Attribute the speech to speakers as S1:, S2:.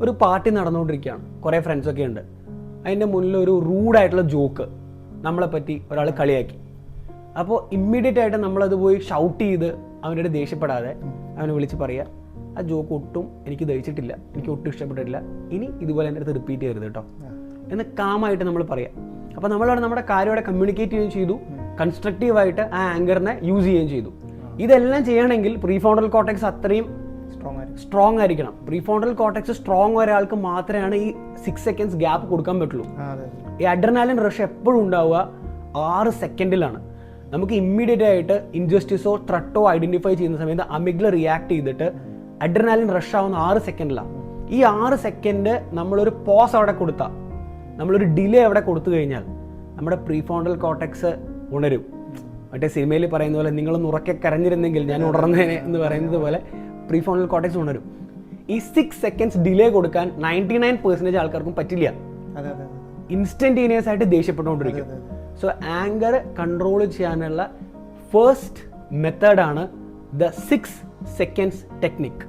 S1: ഒരു പാർട്ടി നടന്നുകൊണ്ടിരിക്കുകയാണ്, കുറേ ഫ്രണ്ട്സൊക്കെ ഉണ്ട്. അതിൻ്റെ മുന്നിൽ ഒരു റൂഡായിട്ടുള്ള ജോക്ക് നമ്മളെ പറ്റി ഒരാൾ കളിയാക്കി. അപ്പോൾ ഇമ്മീഡിയറ്റ് ആയിട്ട് നമ്മളത് പോയി ഷൗട്ട് ചെയ്ത് അവനോട് ദേഷ്യപ്പെടാതെ അവനെ വിളിച്ച് പറയുക, ആ ജോക്ക് ഒട്ടും എനിക്ക് ദഹിച്ചിട്ടില്ല, എനിക്ക് ഒട്ടും ഇഷ്ടപ്പെട്ടിട്ടില്ല, ഇനി ഇതുപോലെ എൻ്റെ അടുത്ത് റിപ്പീറ്റ് ചെയ്യരുത് കേട്ടോ എന്ന് കാമായിട്ട് നമ്മൾ പറയാം. അപ്പോൾ നമ്മളവിടെ നമ്മുടെ കാര്യം അവിടെ കമ്മ്യൂണിക്കേറ്റ് ചെയ്യുകയും ചെയ്തു, കൺസ്ട്രക്റ്റീവായിട്ട് ആ ആങ്കറിനെ യൂസ് ചെയ്യുകയും ചെയ്തു. ഇതെല്ലാം ചെയ്യണമെങ്കിൽ പ്രീഫ്രോണ്ടൽ കോർട്ടെക്സ് അത്രയും സ്ട്രോങ് ആയിരിക്കണം. പ്രീഫ്രോണ്ടൽ കോർട്ടെക്സ് സ്ട്രോങ് ഒരാൾക്ക് മാത്രമേ ഈ 6 seconds ഗ്യാപ്പ് കൊടുക്കാൻ പറ്റുള്ളൂ. ഈ അഡ്രിനാലിൻ റഷ് എപ്പോഴും ഉണ്ടാവുക 6 സെക്കൻഡിലാണ്. നമുക്ക് ഇമ്മീഡിയറ്റ് ആയിട്ട് ഇൻജസ്റ്റിസോ ത്രട്ടോ ഐഡന്റിഫൈ ചെയ്യുന്ന സമയത്ത് അമിഗ്ഡല റിയാക്ട് ചെയ്തിട്ട് അഡ്രിനാലിൻ റഷ് ആവുന്ന 6 സെക്കൻഡിലാണ്. ഈ 6 സെക്കൻഡ് നമ്മളൊരു പോസ് അവിടെ കൊടുത്താൽ, നമ്മളൊരു ഡിലേ അവിടെ കൊടുത്തു കഴിഞ്ഞാൽ നമ്മുടെ പ്രീഫ്രോണ്ടൽ കോർട്ടെക്സ് ഉണരും. മറ്റേ സിനിമയിൽ പറയുന്ന പോലെ നിങ്ങളൊന്ന് ഉറക്കെ കരഞ്ഞിരുന്നെങ്കിൽ ഞാൻ ഉണർന്നേനെ എന്ന് പറയുന്നത് പോലെ പ്രീഫ്രോണ്ടൽ കോർട്ടെക്സ് ഉണരും. ഈ 6 seconds ഡിലേ കൊടുക്കാൻ 99% ആൾക്കാർക്കും പറ്റില്ല. ഇൻസ്റ്റന്റേനിയസ് ആയിട്ട് ദേഷ്യപ്പെട്ടുകൊണ്ടിരിക്കും. സോ ആങ്കർ കൺട്രോൾ ചെയ്യാനുള്ള ഫസ്റ്റ് മെത്തേഡാണ് ദ 6 seconds ടെക്നിക്.